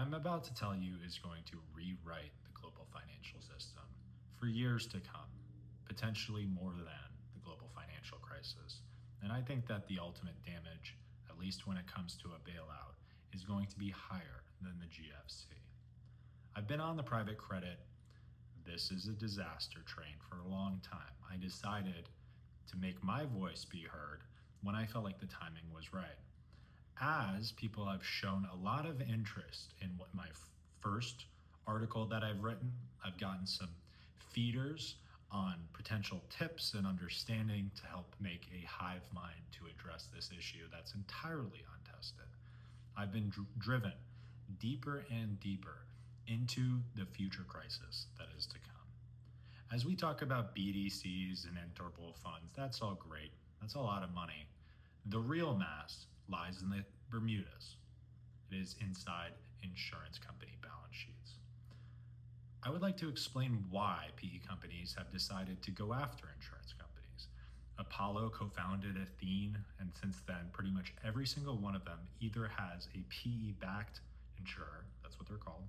I'm about to tell you is going to rewrite the global financial system for years to come, potentially more than the global financial crisis. And I think that the ultimate damage, at least when it comes to a bailout, is going to be higher than the GFC. I've been on the private credit, this is a disaster train for a long time. I decided to make my voice be heard when I felt like the timing was right. As people have shown a lot of interest in what my first article that I've written, I've gotten some feeders on potential tips and understanding to help make a hive mind to address this issue that's entirely untested. I've been driven deeper and deeper into the future crisis that is to come. As we talk about BDCs and interval funds, that's all great. That's a lot of money. The real mass lies in the Bermudas. It is inside insurance company balance sheets. I would like to explain why PE companies have decided to go after insurance companies. Apollo co-founded Athene, and since then, pretty much every single one of them either has a PE-backed insurer, that's what they're called,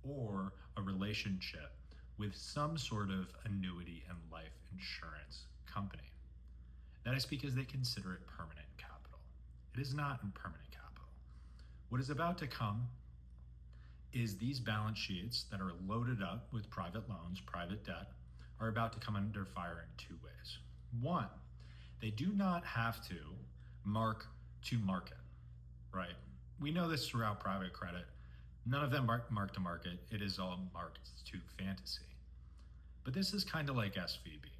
or a relationship with some sort of annuity and life insurance company. That is because they consider it permanent capital. It is not impermanent capital. What is about to come is these balance sheets that are loaded up with private loans, private debt, are about to come under fire in two ways. One, they do not have to mark to market, right? We know this throughout private credit. None of them mark to market. It is all marked to fantasy. But this is kind of like SVB.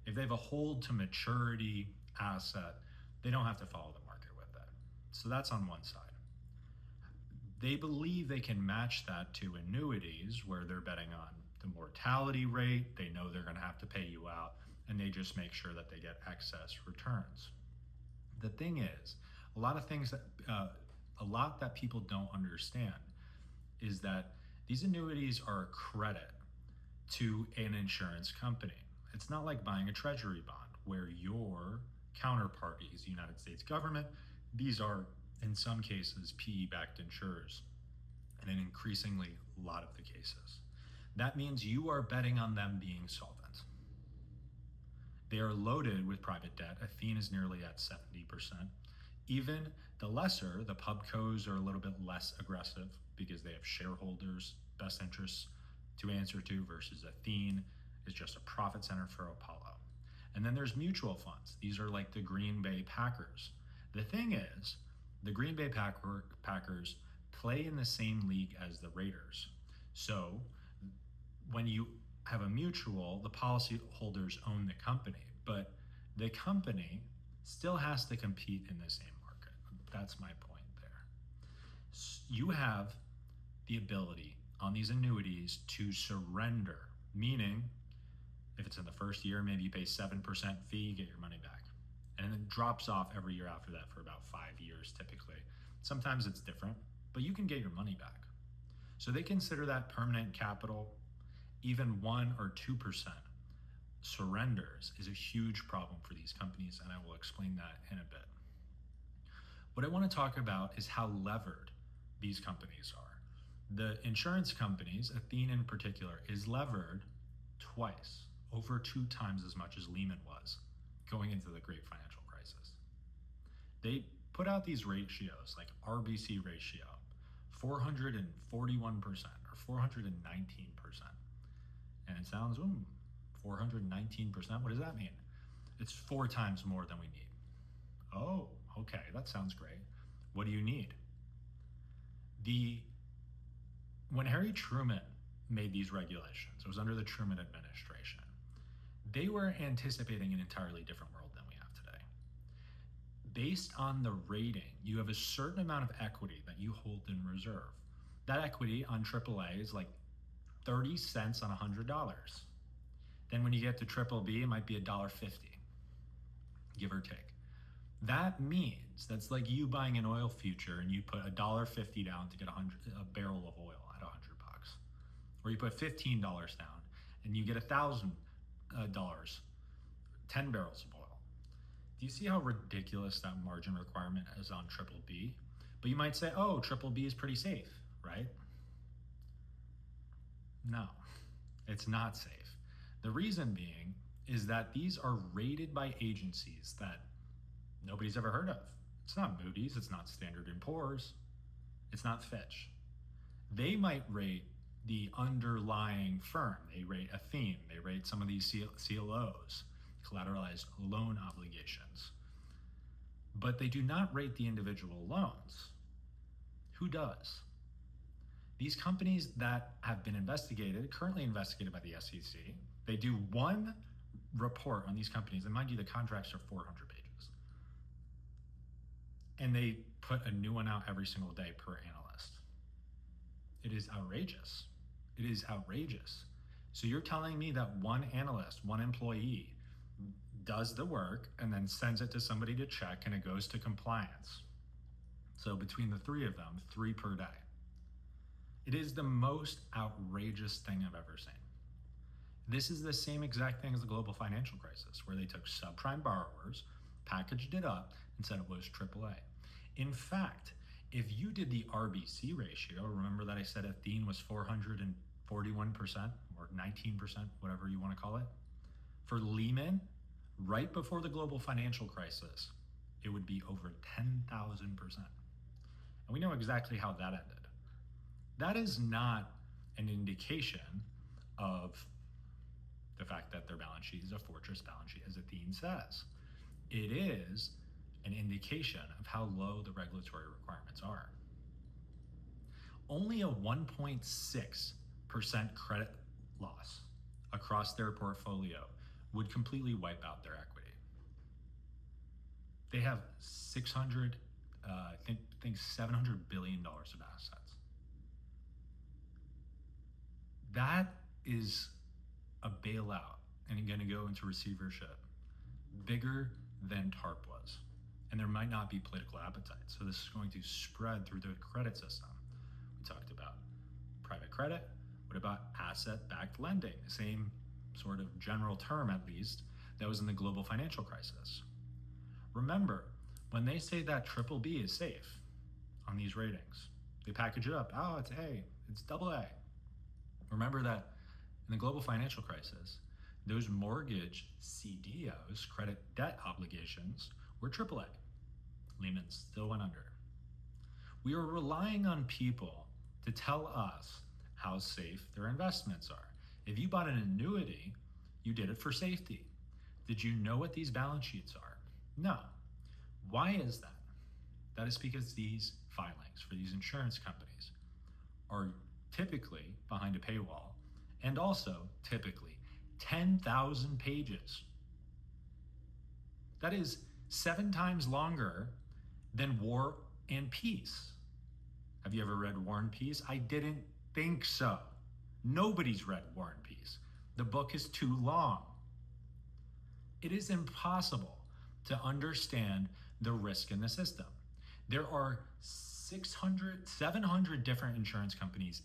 If they have a hold to maturity asset, they don't have to follow the market with that. So that's on one side. They believe they can match that to annuities where they're betting on the mortality rate. They know they're going to have to pay you out, and they just make sure that they get excess returns. The thing is, a lot that people don't understand is that these annuities are a credit to an insurance company. It's not like buying a treasury bond where your counterparty is the United States government. These are, in some cases, PE-backed insurers, and in increasingly a lot of the cases. That means you are betting on them being solvent. They are loaded with private debt. Athene is nearly at 70%. Even the lesser, the pubcos, are a little bit less aggressive because they have shareholders' best interests to answer to, versus Athene is just a profit center for Apollo. And then there's mutual funds. These are like the Green Bay Packers. The thing is, the Green Bay Packers play in the same league as the Raiders. So when you have a mutual, the policyholders own the company, but the company still has to compete in the same market. That's my point there. You have the ability on these annuities to surrender, meaning if it's in the first year, maybe you pay 7% fee, you get your money back. And it drops off every year after that for about 5 years typically. Sometimes it's different, but you can get your money back. So they consider that permanent capital. Even 1 or 2% surrenders is a huge problem for these companies, and I will explain that in a bit. What I want to talk about is how levered these companies are. The insurance companies, Athene in particular, is levered twice, over 2 times as much as Lehman was going into the great financial crisis. They put out these ratios like RBC ratio, 441% or 419%. And it sounds, 419%, what does that mean? It's 4 times more than we need. Oh, okay, that sounds great. What do you need? When Harry Truman made these regulations, it was under the Truman administration, they were anticipating an entirely different world than we have today. Based on the rating, you have a certain amount of equity that you hold in reserve. That equity on AAA is like 30 cents on $100. Then when you get to triple B, it might be $1.50, give or take. That means that's like you buying an oil future and you put $1.50 down to get a barrel of oil at $100. Or you put $15 down and you get $1,000, 10 barrels of oil. Do you see how ridiculous that margin requirement is on triple B? But you might say, oh, triple B is pretty safe. right? No, it's not safe. The reason being is that these are rated by agencies that nobody's ever heard of. It's not Moody's, it's not Standard & Poor's, it's not Fitch. They might rate the underlying firm. They rate Athene, they rate some of these CLOs, collateralized loan obligations. But they do not rate the individual loans. Who does? These companies that have been investigated, currently investigated by the SEC, they do one report on these companies, and mind you, the contracts are 400 pages. And they put a new one out every single day per analyst. It is outrageous. It is outrageous. So you're telling me that one analyst, one employee, does the work and then sends it to somebody to check, and it goes to compliance. So between the three of them, 3 per day. It is the most outrageous thing I've ever seen. This is the same exact thing as the global financial crisis, where they took subprime borrowers, packaged it up, and said it was AAA. In fact, if you did the RBC ratio, remember that I said Athene was 441% or 19%, whatever you want to call it? For Lehman, right before the global financial crisis, it would be over 10,000%. And we know exactly how that ended. That is not an indication of the fact that their balance sheet is a fortress balance sheet, as Athene says. It is an indication of how low the regulatory requirements are. Only a 1.6% credit loss across their portfolio would completely wipe out their equity. They have I think $700 billion of assets. That is a bailout and going to go into receivership bigger than TARP was. And there might not be political appetite. So this is going to spread through the credit system. We talked about private credit. What about asset-backed lending? The same sort of general term, at least, that was in the global financial crisis. Remember, when they say that BBB is safe on these ratings, they package it up. Oh, it's A, it's AA. Remember that in the global financial crisis, those mortgage CDOs, credit debt obligations, were AAA. Lehman still went under. We are relying on people to tell us how safe their investments are. If you bought an annuity, you did it for safety. Did you know what these balance sheets are? No. Why is that? That is because these filings for these insurance companies are typically behind a paywall, and also typically 10,000 pages. That is 7 times longer than War and Peace. Have you ever read War and Peace? I didn't think so. Nobody's read War and Peace. The book is too long. It is impossible to understand the risk in the system. There are 700 different insurance companies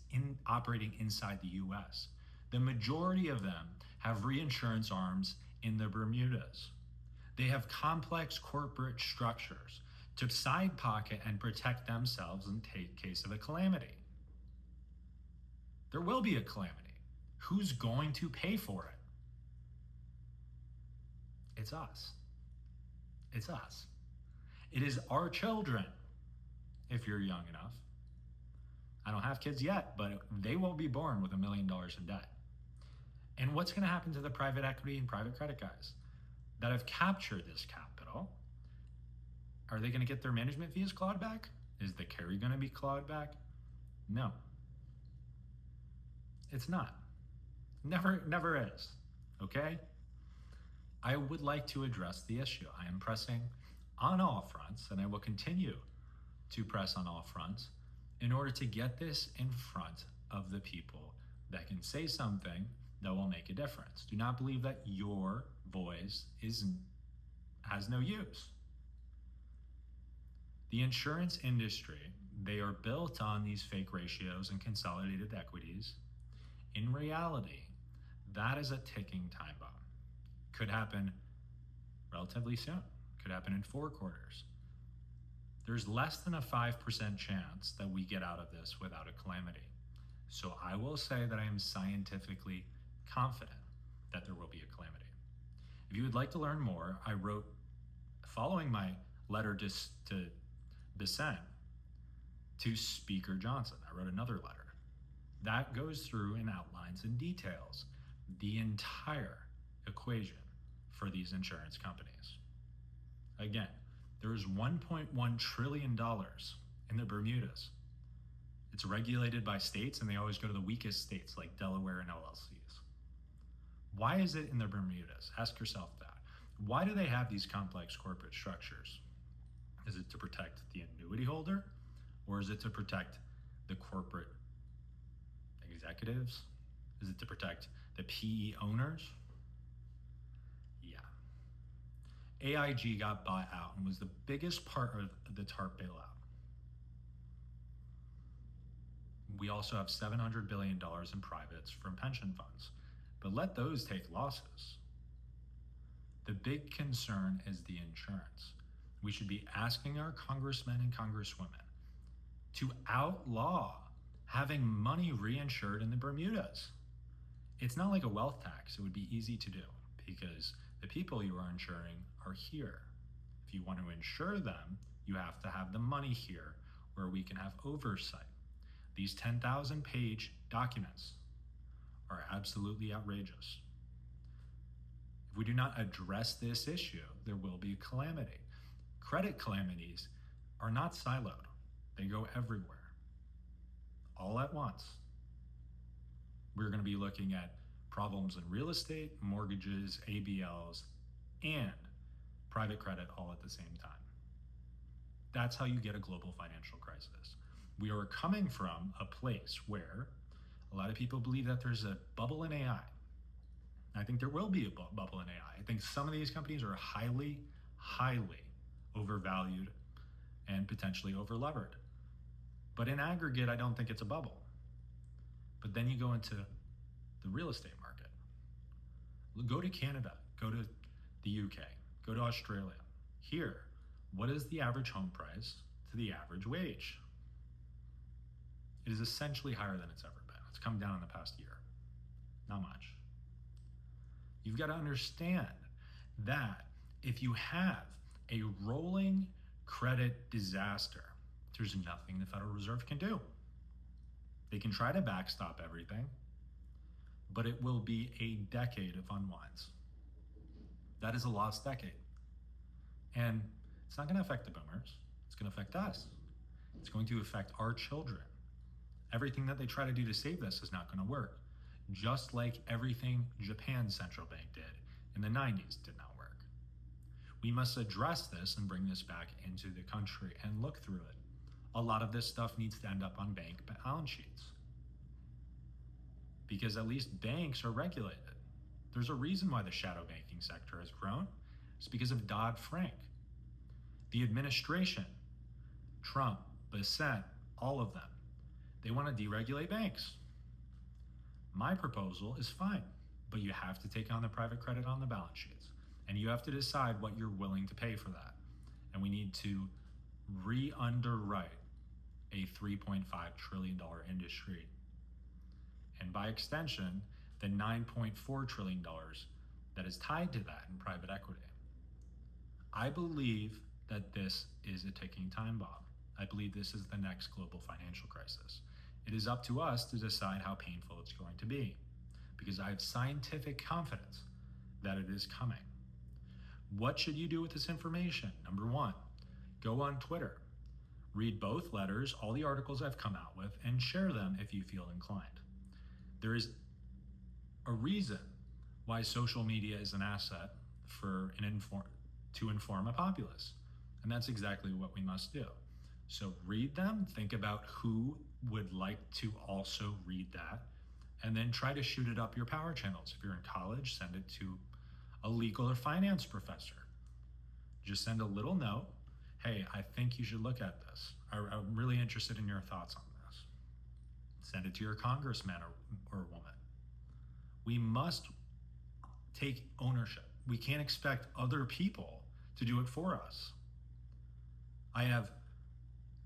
operating inside the US. The majority of them have reinsurance arms in the Bermudas. They have complex corporate structures to side pocket and protect themselves in case of a calamity. There will be a calamity. Who's going to pay for it? It's us. It's us. It is our children, if you're young enough. I don't have kids yet, but they won't be born with $1 million in debt. And what's going to happen to the private equity and private credit guys that have captured this capital? Are they going to get their management fees clawed back? Is the carry going to be clawed back? No. It's not. Never is. Okay? I would like to address the issue. I am pressing on all fronts, and I will continue to press on all fronts in order to get this in front of the people that can say something that will make a difference. Do not believe that your voice has no use. The insurance industry, they are built on these fake ratios and consolidated equities. In reality, that is a ticking time bomb. Could happen relatively soon. Could happen in 4 quarters. There's less than a 5% chance that we get out of this without a calamity. So I will say that I am scientifically confident that there will be a calamity. If you would like to learn more, I wrote, following my letter to dissent to Speaker Johnson, I wrote another letter. That goes through and outlines and details the entire equation for these insurance companies. Again, there is $1.1 trillion in the Bermudas. It's regulated by states, and they always go to the weakest states like Delaware and LLCs. Why is it in the Bermudas? Ask yourself that. Why do they have these complex corporate structures? Is it to protect the annuity holder, or is it to protect the corporate executives? Is it to protect the PE owners? Yeah. AIG got bought out and was the biggest part of the TARP bailout. We also have $700 billion in privates from pension funds, but let those take losses. The big concern is the insurance. We should be asking our congressmen and congresswomen to outlaw having money reinsured in the Bermudas. It's not like a wealth tax. It would be easy to do because the people you are insuring are here. If you want to insure them, you have to have the money here where we can have oversight. These 10,000 page documents are absolutely outrageous. If we do not address this issue, there will be a calamity. Credit calamities are not siloed. They go everywhere, all at once. We're going to be looking at problems in real estate, mortgages, ABLs, and private credit all at the same time. That's how you get a global financial crisis. We are coming from a place where a lot of people believe that there's a bubble in AI. I think there will be a bubble in AI. I think some of these companies are highly, highly overvalued and potentially overlevered. But in aggregate, I don't think it's a bubble. But then you go into the real estate market. Go to Canada, go to the UK, go to Australia. Here, what is the average home price to the average wage? It is essentially higher than it's ever been. It's come down in the past year. Not much. You've got to understand that if you have a rolling credit disaster, there's nothing the Federal Reserve can do. They can try to backstop everything, but it will be a decade of unwinds. That is a lost decade. And it's not going to affect the boomers. It's going to affect us. It's going to affect our children. Everything that they try to do to save this is not going to work. Just like everything Japan's central bank did in the 90s did not work. We must address this and bring this back into the country and look through it. A lot of this stuff needs to end up on bank balance sheets because at least banks are regulated. There's a reason why the shadow banking sector has grown. It's because of Dodd-Frank. The administration, Trump, Bissett, all of them, they want to deregulate banks. My proposal is fine, but you have to take on the private credit on the balance sheets, and you have to decide what you're willing to pay for that. And we need to re-underwrite a $3.5 trillion industry. And by extension, the $9.4 trillion that is tied to that in private equity. I believe that this is a ticking time bomb. I believe this is the next global financial crisis. It is up to us to decide how painful it's going to be, because I have scientific confidence that it is coming. What should you do with this information? Number one, go on Twitter. Read both letters, all the articles I've come out with, and share them if you feel inclined. There is a reason why social media is an asset for to inform a populace, and that's exactly what we must do. So read them, think about who would like to also read that, and then try to shoot it up your power channels. If you're in college, send it to a legal or finance professor. Just send a little note. Hey, I think you should look at this. I'm really interested in your thoughts on this. Send it to your congressman or woman. We must take ownership. We can't expect other people to do it for us. I have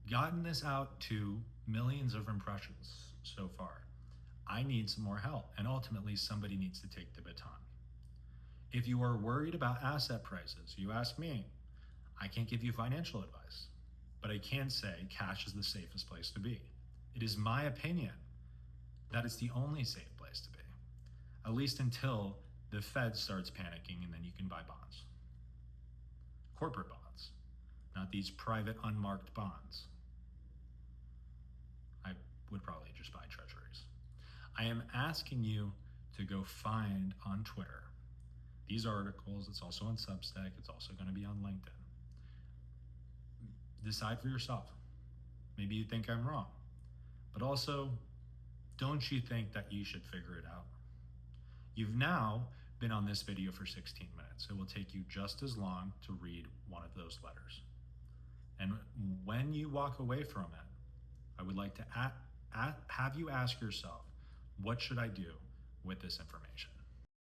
gotten this out to millions of impressions so far. I need some more help, and ultimately, somebody needs to take the baton. If you are worried about asset prices, you ask me. I can't give you financial advice, but I can say cash is the safest place to be. It is my opinion that it's the only safe place to be, at least until the Fed starts panicking and then you can buy bonds. Corporate bonds, not these private unmarked bonds. I would probably just buy treasuries. I am asking you to go find on Twitter these articles. It's also on Substack. It's also going to be on LinkedIn. Decide for yourself. Maybe you think I'm wrong, but also, don't you think that you should figure it out? You've now been on this video for 16 minutes. It will take you just as long to read one of those letters. And when you walk away from it, I would like to have you ask yourself, what should I do with this information?